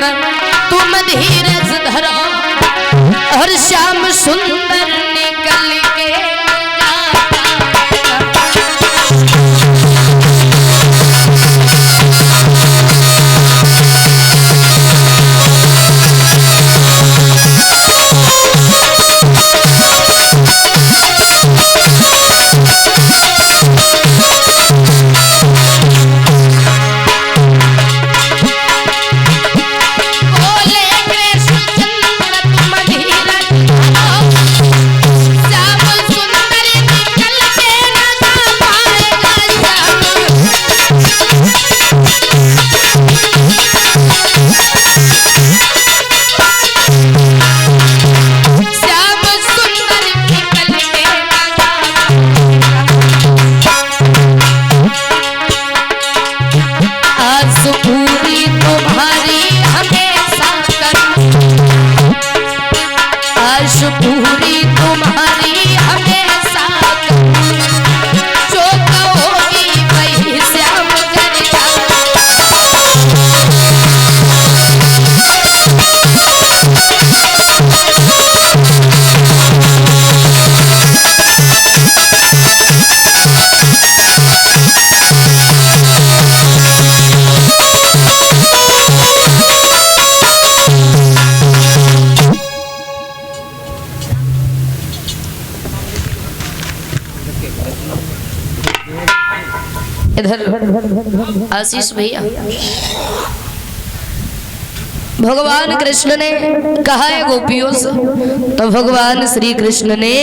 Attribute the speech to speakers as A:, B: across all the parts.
A: मित्र तुम धीरज धरो और श्याम सुंदर निकल के पूरी तुम्हारी हमेशा जो कहोगी वही श्याम करेगा। इधर आशीष भैया, भगवान कृष्ण ने कहा है गोपियों से, तो भगवान श्री कृष्ण ने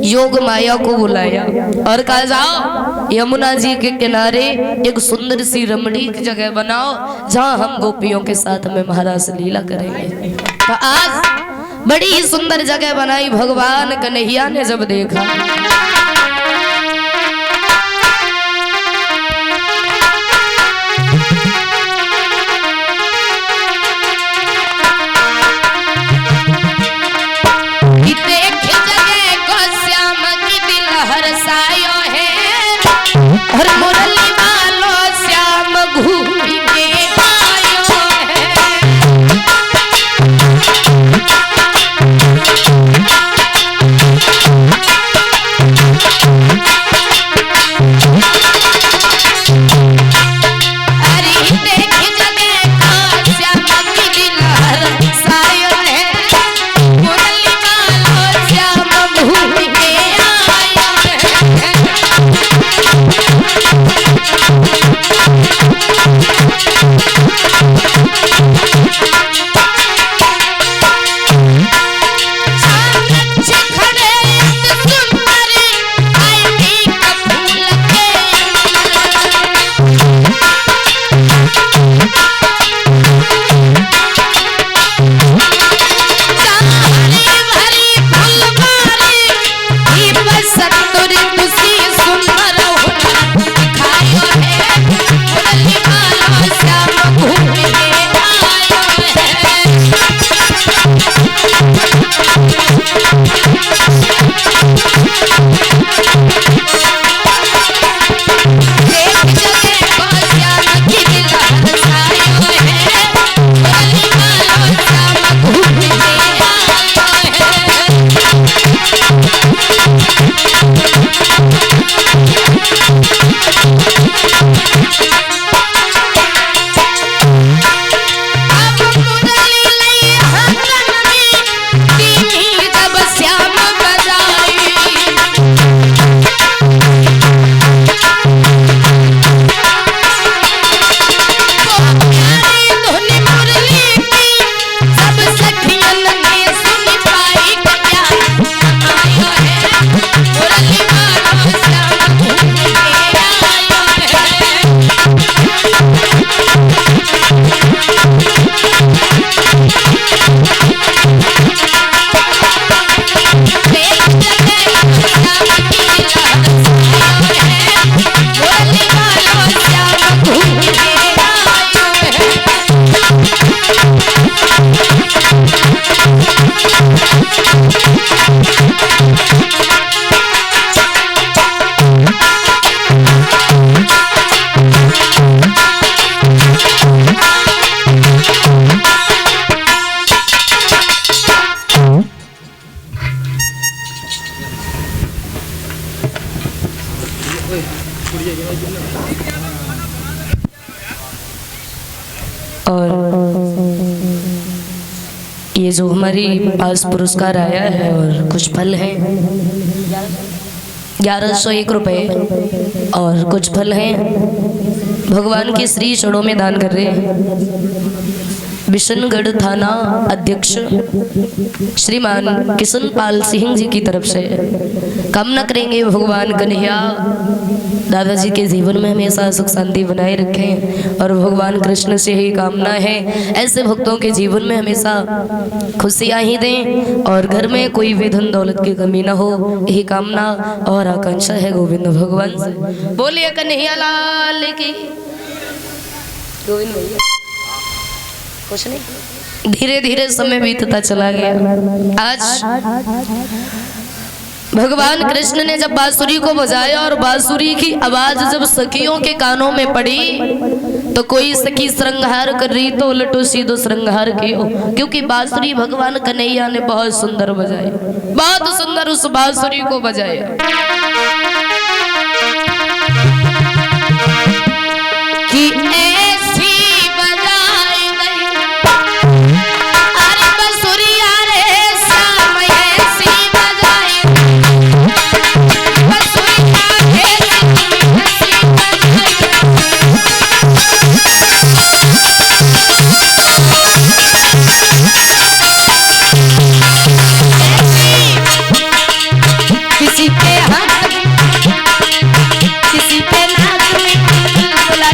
A: योग माया को बुलाया और कहा जाओ यमुना जी के किनारे एक सुंदर सी रमणीक जगह बनाओ जहां हम गोपियों के साथ में महाराज लीला करेंगे। तो आज बड़ी ही सुंदर जगह बनाई। भगवान कन्हैया ने जब देखा और मुरली वालो श्याम घूम के आयो अरे देख जगह का श्याम की दिलहर सायो है, मुरली वालो श्याम घूम के आयो है। ये जो हमारी पास पुरस्कार आया है और कुछ फल है 1101 रुपए और कुछ फल हैं भगवान के श्री चरणों में दान कर रहे हैं। बिशनगढ़ थाना अध्यक्ष श्रीमान किशन पाल सिंह जी की तरफ से कामना करेंगे भगवान कन्हैया दादाजी के जीवन में हमेशा सुख शांति बनाए रखें और भगवान कृष्ण से ही कामना है ऐसे भक्तों के जीवन में हमेशा खुशियां ही दें और घर में कोई भी धन दौलत की कमी ना हो, यही कामना और आकांक्षा है गोविंद भगवान से। बोलिए कन्हैया लाल की। गोविंद भैया कुछ नहीं, धीरे धीरे समय बीतता चला गया। आज भगवान कृष्ण ने जब बांसुरी को बजाया और बांसुरी की आवाज जब सखियों के कानों में पड़ी तो कोई सखी श्रृंगार कर रही तो उलटो सीधो श्रृंगार कियो, क्योंकि बांसुरी भगवान कन्हैया ने बहुत सुंदर बजाई, बहुत सुंदर उस बांसुरी को बजाया कि ऐसी बजाई गई अरे बांसुरी अरे श्याम ऐसी बजाई बांसुरी ऐसी किसी के हाथ किसी के नाक में बुला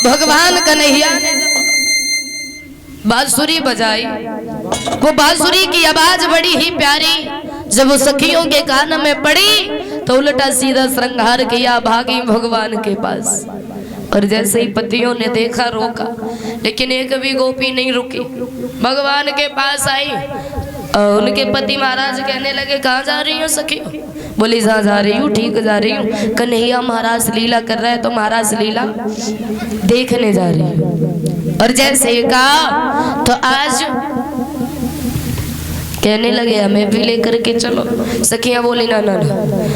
A: भगवान कन्हैया ने जब बांसुरी बजाई, वो बांसुरी की आवाज बड़ी ही प्यारी जब वो सखियों के कान में पड़ी तो उल्टा सीधा श्रृंगार किया, भागी भगवान के पास। और जैसे ही पतियों ने देखा रोका, लेकिन एक भी गोपी नहीं रुकी, भगवान के पास आई और उनके पति महाराज कहने लगे कहाँ जा रही हो सखी? बोली जहाँ जा रही हूँ, ठीक जा रही हूँ, कन्हैया महाराज लीला कर रहे हैं तो महाराज लीला देखने जा रही हूँ। और जैसे ही कहा तो आज कहने लगे हमें भी लेकर के चलो। सखियां बोली ना ना ना,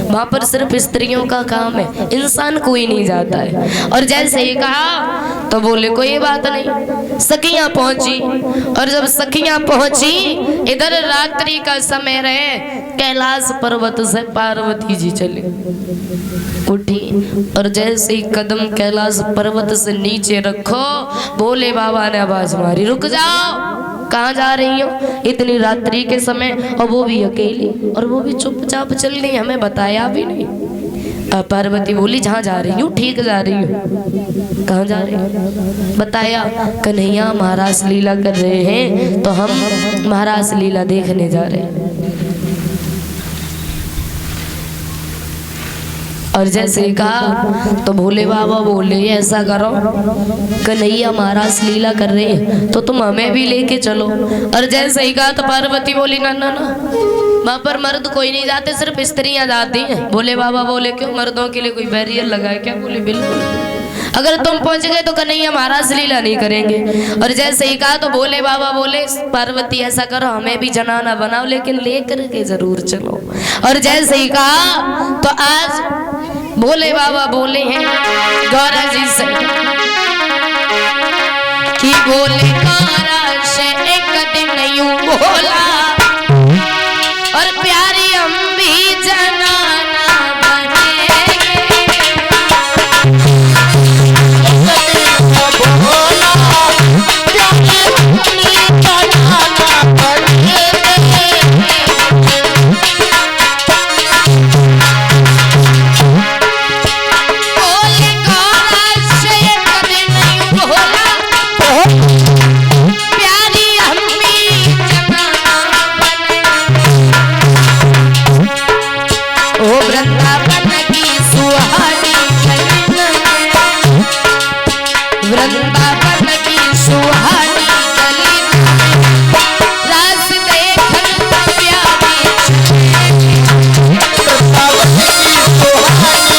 A: वहां पर सिर्फ स्त्रियों का काम है, इंसान कोई नहीं जाता है। और जैसे ही कहा तो बोले कोई बात नहीं। सखियां पहुंची और जब सखियां पहुंची इधर रात्रि का समय रहे, कैलाश पर्वत से पार्वती जी चली उठी और जैसे ही कदम कैलाश पर्वत से नीचे रखो भोले बाबा ने आवाज मारी रुक जाओ, कहाँ जा रही हो इतनी रात्रि के समय, और वो भी अकेली, और वो भी चुपचाप चल रही, हमें बताया भी नहीं। पार्वती बोली जहाँ जा रही हूँ ठीक जा रही हूँ। कहाँ जा रही हूँ? बताया कन्हैया महाराज लीला कर रहे हैं तो हम महाराज लीला देखने जा रहे हैं। और जैसे ही कहा तो भोले बाबा बोले ऐसा करो, कन्हैया महाराज लीला कर रहे हैं तो तुम हमें भी लेके चलो। और जैसे ही कहा तो पार्वती बोली ना ना ना, वहाँ पर मर्द कोई नहीं जाते, सिर्फ स्त्रियां जाती हैं। भोले बाबा बोले क्यों, मर्दों के लिए कोई बैरियर लगा है क्या? बोले बिल्कुल, अगर तुम पहुंच गए तो कन्हैया महाराज लीला नहीं करेंगे। और जैसे ही कहा तो भोले बाबा बोले पार्वती ऐसा करो हमें भी जनाना बनाओ लेकिन लेकर के जरूर चलो। और जैसे ही कहा तो आज भोले बाबा बोले हैं गौरा जी से कि बोले कारा से एक दिन यूं बोला और प्यारी हम भी जनाना बनेंगे।
B: बोला प्यारी हम भी जनाना बनेंगे।
A: बोले कारा से एक दिन यूं बोला प्यारी हम भी जनाना बनेंगे। ओ वृंदावन की सुहानी कलिन वृंदावन की सुहानी कलिन रास देखन प्यारी
B: वृंदावन की सुहानी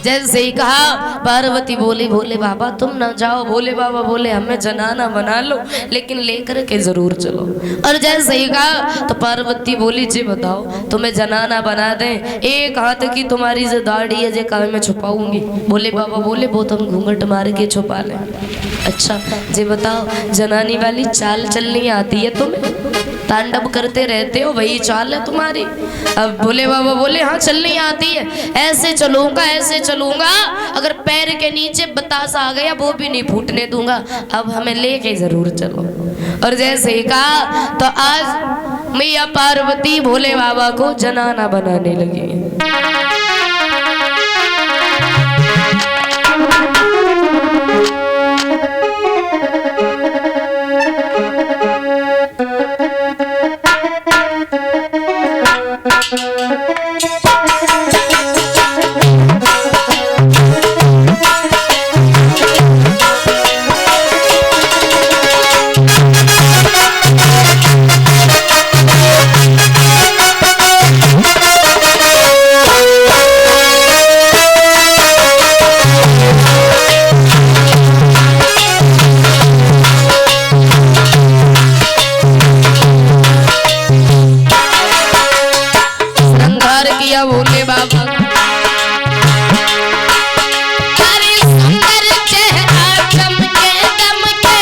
A: जैसे ही कहा पार्वती बोली भोले बाबा तुम ना जाओ। भोले बाबा बोले हमें जनाना बना लो लेकिन लेकर के जरूर चलो। और जैसे ही कहा तो पार्वती बोली जी बताओ तुम्हें जनाना बना दें, एक हाथ की तुम्हारी जो दाढ़ी है जे काल में छुपाऊंगी। भोले बाबा बोले वो तुम घूंघट मार के छुपा लें। अच्छा जी बताओ जनानी वाली चाल चलनी आती है तुम्हें? तांडव करते रहते हो वही चाल है तुम्हारी। अब भोले बाबा बोले हाँ चलनी आती है, ऐसे चलूंगा ऐसे चलूंगा, अगर पैर के नीचे बतासा आ गया वो भी नहीं फूटने दूंगा। अब हमें लेके जरूर चलो। और जैसे ही कहा तो आज मैया पार्वती भोले बाबा को जनाना बनाने लगी। भोले बाबा अरे सुंदर चेहरा चमके दमके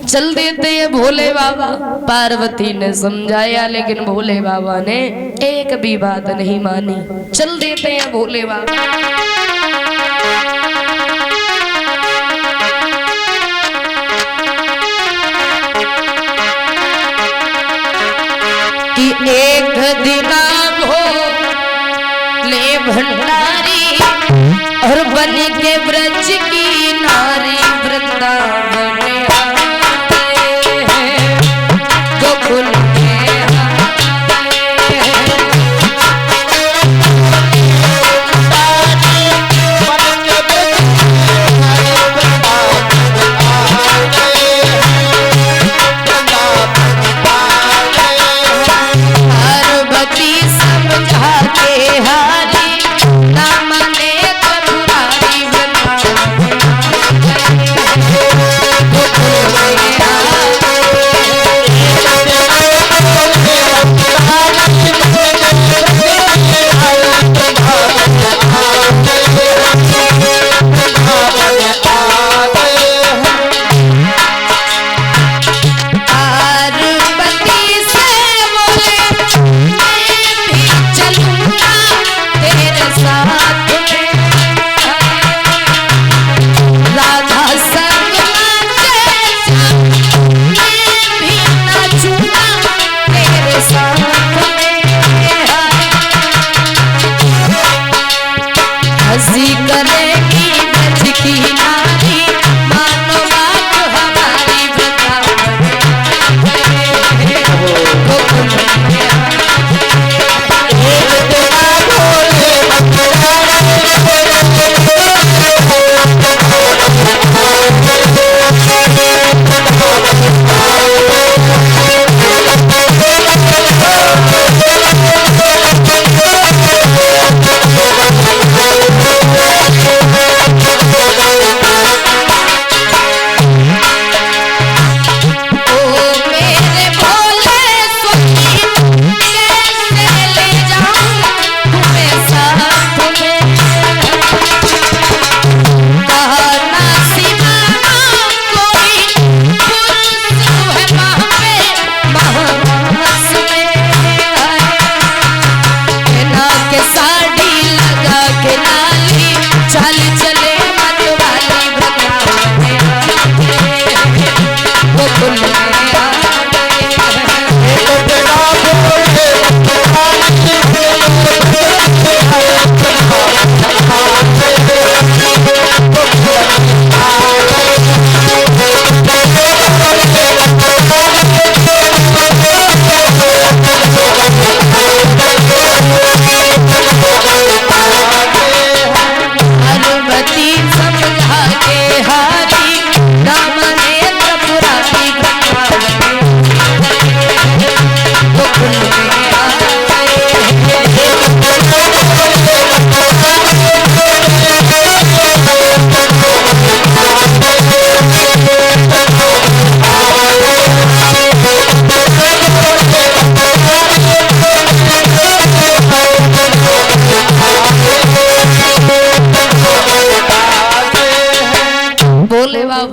A: चल देते हैं भोले बाबा। पार्वती ने समझाया लेकिन भोले बाबा ने एक भी बात नहीं मानी। चल देते हैं भोले बाबा। कि एक दिन भोले भंडारी और बन के ब्रज की नारी वृंदावन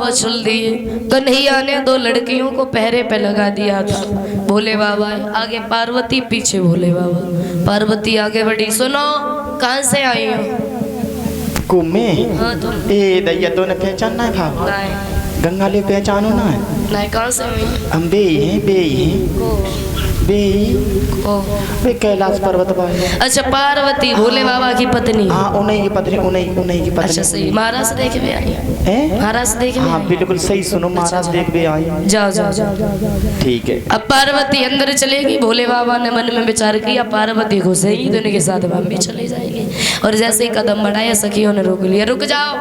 A: वसूल दिए। कन्हैया ने दो लड़कियों को पहरे पे लगा दिया था। भोले बाबा आगे, पार्वती पीछे। भोले बाबा, पार्वती आगे बढ़ी। सुनो, कहाँ से आई हो?
B: कुमे
A: हाँ तुम।
B: ए दैया तो ने पहचानना है भाव?
A: नहीं।
B: गंगा ले पहचानो ना?
A: नहीं, कहाँ से आई?
B: हम बेई हैं, बेई हैं, बेई वे कैलाश पर्वत पर।
A: अच्छा, पार्वती भोले बाबा की पत्नी।
B: हाँ, उन्हीं की पत्नी, उन्हीं की पत्नी।
A: अच्छा सही। महाराज देख भी आई
B: हैं?
A: महाराज देख भी
B: हाँ
A: आई?
B: बिल्कुल सही। सुनो, महाराज देख भी आई।
A: जाओ जाओ जाओ।
B: ठीक है।
A: अब पार्वती अंदर चलेगी। भोले बाबा ने मन में विचार किया, पार्वती को सही दोनों के साथ हम भी चले जाएंगे। और जैसे ही कदम बढ़ाया, सखियों ने रोक लिया। रुक जाओ,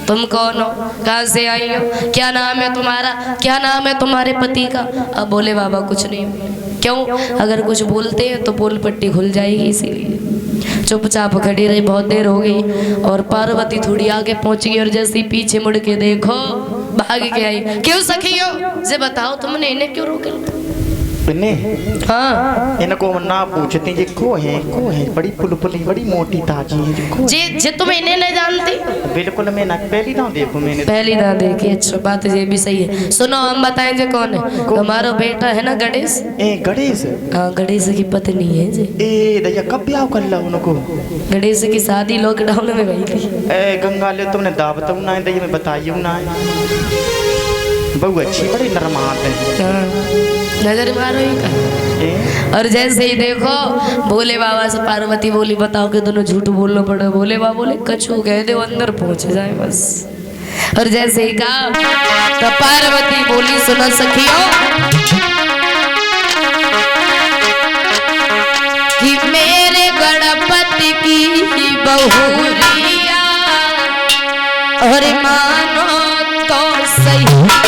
A: तुम कौन हो? कहाँ से आई हो? क्या नाम है तुम्हारा? क्या नाम है तुम्हारे पति का? अब भोले बाबा कुछ नहीं बोले। क्यों? अगर कुछ बोलते हैं तो पोल पट्टी खुल जाएगी, इसीलिए चुपचाप खड़ी रही। बहुत देर हो गई और पार्वती थोड़ी आगे पहुंच गई और जैसे पीछे मुड़ के देखो, भाग के आई। क्यों सखियों, जे बताओ तुमने इन्हें क्यों रोके?
B: पिन्ने
A: हाँ
B: इनको ना पूछती ये को है बड़ी पुलपुली बड़ी मोटी ताजी है ये को
A: जी जी तुम इन्हें नहीं जानती
B: है? बिल्कुल मैं ना पहली ना देखूं मैंने
A: पहली ना देखी। अच्छा बात ये भी सही है। सुनो हम बताएं जो कौन है। हमारा बेटा है ना गणेश।
B: ए गणेश
A: हाँ गणेश की पत्नी है जी।
B: ए दैया कब ब्याह कर ला उनको
A: गणेश की शादी लॉकडाउन में हुई थी।
B: ए गंगा ले तुमने दावत ना है दैया मैं बताइए ना बहु अच्छी बड़ी नरमात है
A: हाँ, नजर मारो ही का।
B: ए
A: और जैसे ही देखो भोले बाबा से पार्वती बोली बताओ कि दोनों झूठ बोलना पड़ा। भोले बाबा बोले कछू कह दे अंदर पहुंच जाए बस। और जैसे ही कहा तो पार्वती बोली सुनो सखियो कि मेरे गणपति की बहुरिया और मानो तो सही